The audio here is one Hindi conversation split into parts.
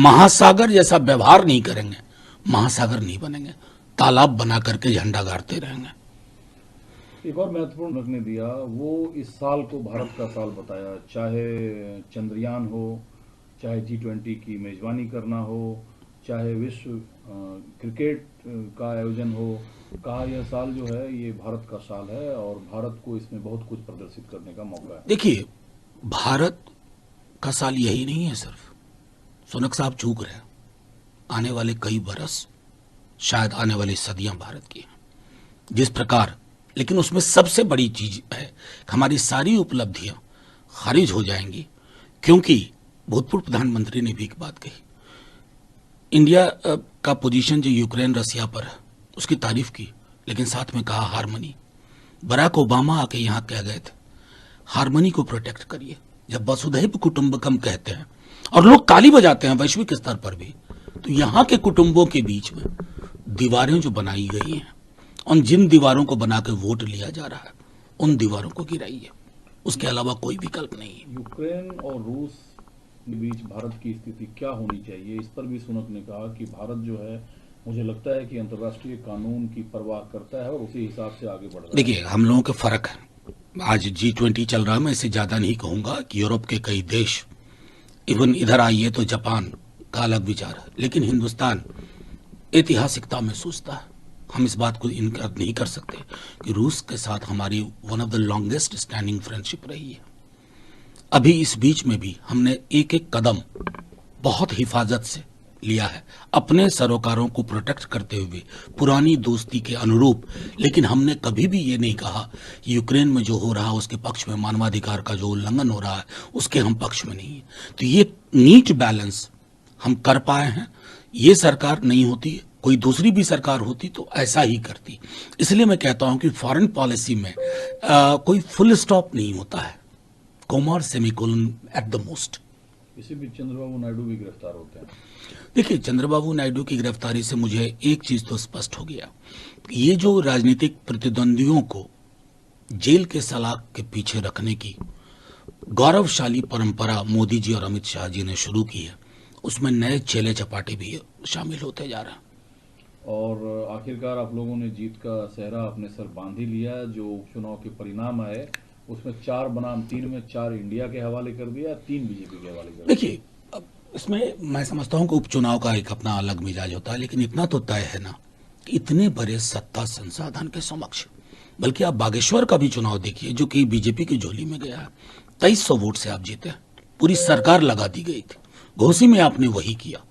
महासागर जैसा व्यवहार नहीं करेंगे, महासागर नहीं बनेंगे। तालाब बना करके झंडा गाड़ते रहेंगे। एक और महत्वपूर्ण रखने दिया, वो इस साल को भारत का साल बताया, चाहे चंद्रयान हो, चाहे G20 की मेजबानी करना हो, चाहे विश्व क्रिकेट का आयोजन हो। कहा यह साल जो है ये भारत का साल है और भारत को इसमें बहुत कुछ प्रदर्शित करने का मौका है। देखिए, भारत का साल यही नहीं है सिर्फ। सुनक साहब चूक रहे हैं। आने वाले कई बरस, शायद आने वाली सदियां भारत की हैं। जिस प्रकार, लेकिन उसमें सबसे बड़ी चीज है कि हमारी सारी उपलब्धियां खारिज हो जाएंगी, क्योंकि भूतपूर्व प्रधानमंत्री ने भी एक बात कही, इंडिया का पोजीशन जो यूक्रेन रसिया पर है उसकी तारीफ की, लेकिन साथ में कहा हारमनी। बराक ओबामा आके यहां कह गए थे हारमनी को प्रोटेक्ट करिए। जब वसुधैव कुटुंबकम कहते हैं और लोग ताली बजाते हैं वैश्विक स्तर पर भी, तो यहां के कुटुंबों के बीच में दीवारें जो बनाई गई हैं, उन जिन दीवारों को बना के वोट लिया जा रहा है, उन दीवारों को गिराइए। उसके अलावा कोई विकल्प नहीं है। यूक्रेन और रूस के बीच भारत की स्थिति क्या होनी चाहिए, इस पर भी सुनक ने कहा कि भारत जो है, मुझे लगता है कि अंतर्राष्ट्रीय कानून की परवाह करता है और उसी हिसाब से आगे बढ़ रहा है। देखिए, हम लोगों के फर्क है। आज G20 चल रहा है, मैं इससे ज्यादा नहीं कहूंगा कि यूरोप के कई देश, इवन इधर आइए तो जापान का अलग विचार है, लेकिन हिंदुस्तान ऐतिहासिकता में सोचता है। हम इस बात को इनकार नहीं कर सकते कि रूस के साथ हमारी one of the longest standing friendship रही है। अभी इस बीच में भी हमने एक एक कदम बहुत हिफाजत से लिया है, अपने सरोकारों को प्रोटेक्ट करते हुए, पुरानी दोस्ती के अनुरूप। लेकिन हमने कभी भी ये नहीं कहा कि यूक्रेन में जो हो रहा है उसके पक्ष में, मानवाधिकार का जो उल्लंघन हो रहा है उसके हम पक्ष में नहीं है। तो ये नीट बैलेंस हम कर पाए हैं। ये सरकार नहीं होती, कोई दूसरी भी सरकार होती तो ऐसा ही करती। इसलिए मैं कहता हूं कि फॉरेन पॉलिसी में कोई फुल स्टॉप नहीं होता है, कोमा और सेमीकोलन एट द मोस्ट। इसी बीच चंद्रबाबू नायडू भी गिरफ्तार होते हैं। देखिए, चंद्रबाबू नायडू की गिरफ्तारी से मुझे एक चीज तो स्पष्ट हो गया, ये जो राजनीतिक प्रतिद्वंदियों को जेल के सलाख के पीछे रखने की गौरवशाली परंपरा मोदी जी और अमित शाह जी ने शुरू की है, उसमें नए चेले चपाटे भी शामिल होते जा रहे हैं। और आखिरकार आप लोगों ने जीत का सेहरा अपने सर बांध ही लिया। जो उपचुनाव के परिणाम आए उसमें 4 बनाम 3 में 4 इंडिया के हवाले कर दिया, 3 बीजेपी के हवाले कर दिया। देखिए, अब इसमें मैं समझता हूं कि उपचुनाव का एक अपना अलग मिजाज होता है, लेकिन इतना तो तय है ना कि इतने बड़े सत्ता संसाधन के समक्ष, बल्कि आप बागेश्वर का भी चुनाव देखिए जो कि बीजेपी की झोली में गया है, 2300 वोट से आप जीते। पूरी सरकार लगा दी गई थी, घोसी में आपने वही किया,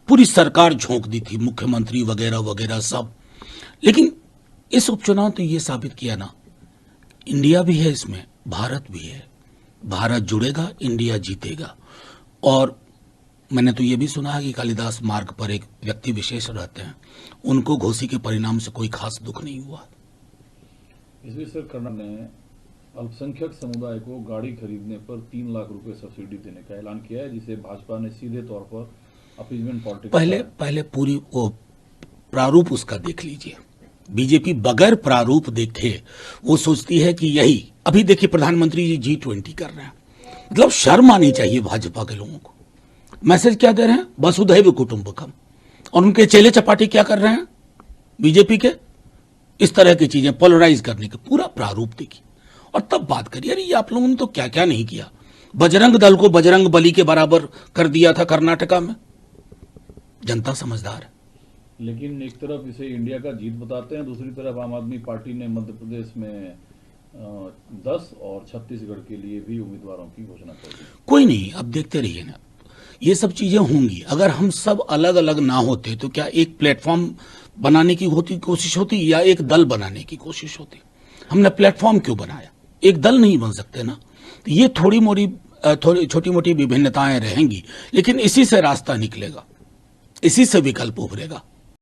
पूरी सरकार झोंक दी थी, मुख्यमंत्री वगैरह वगैरह सब। लेकिन इस उपचुनाव तो ये साबित किया ना, इंडिया भी है इसमें, भारत भी है। भारत जुड़ेगा, इंडिया जीतेगा। और मैंने तो ये भी सुना है कि कालिदास मार्ग पर एक व्यक्ति विशेष रहते हैं, उनको घोसी के परिणाम से कोई खास दुख नहीं हुआ। इस बीच सर कर्नाटक ने अल्पसंख्यक समुदाय को गाड़ी खरीदने पर 3 लाख रुपए सब्सिडी देने का ऐलान किया है, जिसे भाजपा ने सीधे तौर पर अपीजमेंट पॉलिटिक्स। पहले पूरी वो प्रारूप उसका देख लीजिए। बीजेपी बगैर प्रारूप देखे वो सोचती है कि यही, अभी देखिए प्रधानमंत्री जी G20 कर रहे हैं, मतलब शर्म आनी चाहिए भाजपा के लोगों को। मैसेज क्या दे रहे हैं? वसुधैव कुटुंबकम। और उनके चेले चपाटी क्या कर रहे हैं बीजेपी के? इस तरह की चीजें पोलराइज करने के पूरा प्रारूप देखिए और तब बात करिए। अरे ये आप लोगों ने तो क्या क्या नहीं किया। बजरंग दल को बजरंग बली के बराबर कर दिया था कर्नाटका में। जनता समझदार है। लेकिन एक तरफ इसे इंडिया का जीत बताते हैं, दूसरी तरफ आम आदमी पार्टी ने मध्य प्रदेश में 10 और छत्तीसगढ़ के लिए भी उम्मीदवारों की घोषणा कर दी। कोई नहीं, अब देखते रहिए ना, ये सब चीजें होंगी। अगर हम सब अलग अलग ना होते तो क्या एक प्लेटफॉर्म बनाने की कोशिश होती या एक दल बनाने की कोशिश होती? हमने प्लेटफॉर्म क्यों बनाया? एक दल नहीं बन सकते ना। तो ये थोड़ी छोटी मोटी विभिन्नताएं रहेंगी, लेकिन इसी से रास्ता निकलेगा, इसी से विकल्प उभरेगा।